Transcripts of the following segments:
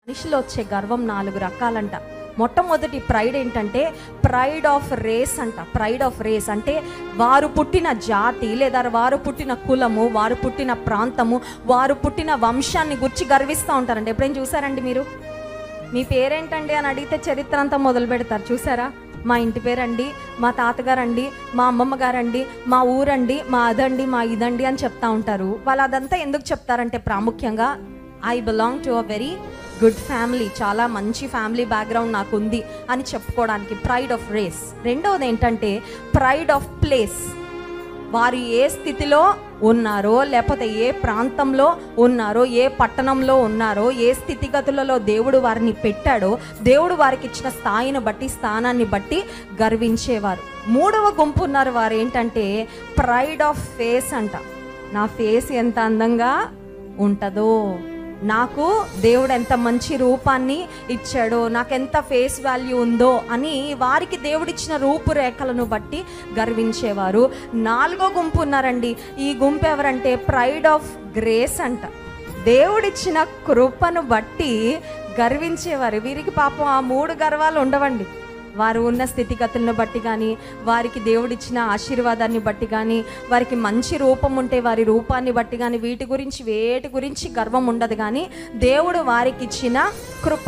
మనిషిలో వచ్చే గర్వం 4 రకాలంట. మొట్టమొదటి ప్రైడ్ ఏంటంటే ప్రైడ్ ఆఫ్ రేస్ అంట. ప్రైడ్ ఆఫ్ రేస్ అంటే వారు పుట్టిన జాతి లేదా వారు పుట్టిన కులము, వారు పుట్టిన ప్రాంతము, వారు పుట్టిన వంశాన్ని గురించి గర్విస్తూ ఉంటారండి. ఎప్పుడైనా చూసారండి మీరు? మీ పేరేంటండి అని అడిగితే చరిత్ర అంతా మొదలు పెడతారు. చూసారా? మా ఇంటి పేరండి, మా తాతగారండి, మా అమ్మమ్మ గారండి, మా ఊరండి, మా అదండి, మా ఇదండి అని చెప్తా ఉంటారు. వాళ్ళు అదంతా ఎందుకు చెప్తారంటే ప్రాముఖ్యంగా I belong to a very good family, చాలా మంచి ఫ్యామిలీ బ్యాక్గ్రౌండ్ నాకు ఉంది అని చెప్పుకోవడానికి ప్రైడ్ ఆఫ్ రేస్. రెండవది ఏంటంటే ప్రైడ్ ఆఫ్ ప్లేస్. వారు ఏ స్థితిలో ఉన్నారో, లేకపోతే ఏ ప్రాంతంలో ఉన్నారో, ఏ పట్టణంలో ఉన్నారో, ఏ స్థితిగతులలో దేవుడు వారిని పెట్టాడో, దేవుడు వారికి ఇచ్చిన స్థాయిని బట్టి, స్థానాన్ని బట్టి గర్వించేవారు. మూడవ గుంపు ఉన్నారు, వారు ఏంటంటే ప్రైడ్ ఆఫ్ ఫేస్ అంట. నా ఫేస్ ఎంత అందంగా ఉంటుందో, నాకు దేవుడు ఎంత మంచి రూపాన్ని ఇచ్చాడో, నాకెంత ఫేస్ వాల్యూ ఉందో అని వారికి దేవుడిచ్చిన రూపురేఖలను బట్టి గర్వించేవారు. 4వ గుంపు ఉన్నారండి. ఈ గుంపు ఎవరంటే ప్రైడ్ ఆఫ్ గ్రేస్ అంట. దేవుడిచ్చిన కృపను బట్టి గర్వించేవారు. వీరికి పాపం ఆ 3 గర్వాలు ఉండవండి. వారు ఉన్న స్థితిగతులను బట్టి కానీ, వారికి దేవుడిచ్చిన ఆశీర్వాదాన్ని బట్టి కానీ, వారికి మంచి రూపం ఉంటే వారి రూపాన్ని బట్టి కానీ, వేటి గురించి గర్వం ఉండదు. కానీ దేవుడు వారికి ఇచ్చిన కృప,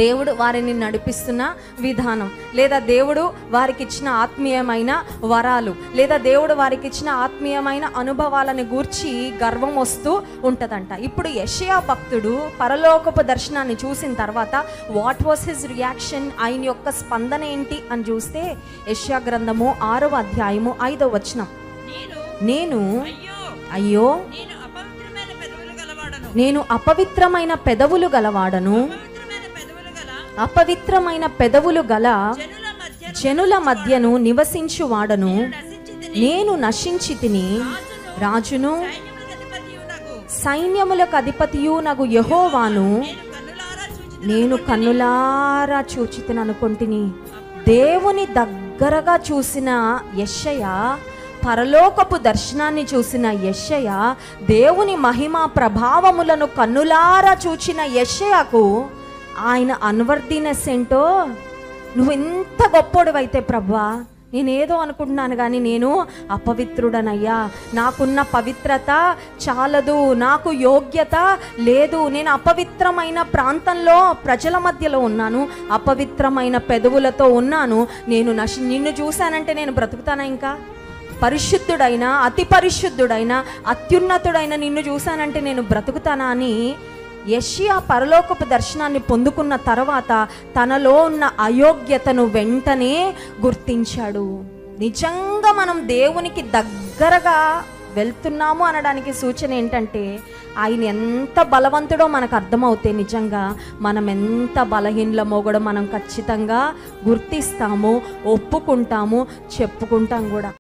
దేవుడు వారిని నడిపిస్తున్న విధానం, లేదా దేవుడు వారికి ఇచ్చిన ఆత్మీయమైన వరాలు, లేదా దేవుడు వారికి ఇచ్చిన ఆత్మీయమైన అనుభవాలను గూర్చి గర్వం వస్తూ ఉంటుందంట. ఇప్పుడు యెషయా భక్తుడు పరలోకపు దర్శనాన్ని చూసిన తర్వాత వాట్ వాస్ హిజ్ రియాక్షన్? ఆయన యొక్క స్పందన ఏంటి అని చూస్తే యెషయా గ్రంథము 6వ అధ్యాయము 5వ వచనం, నేను అయ్యో నేను అపవిత్రమైన పెదవులు గలవాడను, అపవిత్రమైన పెదవులు గల జనుల మధ్యను నివసించువాడను, నేను నశించి తిని, రాజును సైన్యములకు అధిపతియు నగు యెహోవాను నేను కన్నులారా చూచితిని అనుకొంటిని. దేవుని దగ్గరగా చూసిన యెషయా, పరలోకపు దర్శనాన్ని చూసిన యెషయా, దేవుని మహిమ ప్రభావములను కన్నులారా చూచిన యెషయాకు ఆయన అన్వర్దినెస్ ఏంటో, నువ్వు ఎంత గొప్పోడివైతే ప్రభువా, నేనేదో అనుకుంటున్నాను కానీ నేను అపవిత్రుడనయ్యా, నాకున్న పవిత్రత చాలదు, నాకు యోగ్యత లేదు, నేను అపవిత్రమైన ప్రాంతంలో ప్రజల మధ్యలో ఉన్నాను, అపవిత్రమైన పెదవులతో ఉన్నాను, నిన్ను చూశానంటే నేను బ్రతుకుతానా? ఇంకా పరిశుద్ధుడైన, అతి పరిశుద్ధుడైన, అత్యున్నతుడైన నిన్ను చూశానంటే నేను బ్రతుకుతానా అని యెషయా పరలోకపు దర్శనాన్ని పొందుకున్న తర్వాత తనలో ఉన్న అయోగ్యతను వెంటనే గుర్తించాడు. నిజంగా మనం దేవునికి దగ్గరగా వెళ్తున్నాము అనడానికి సూచన ఏంటంటే ఆయన ఎంత బలవంతుడో మనకు అర్థమవుతే నిజంగా మనం ఎంత బలహీనమో కూడా మనం ఖచ్చితంగా గుర్తిస్తాము, ఒప్పుకుంటాము, చెప్పుకుంటాం కూడా.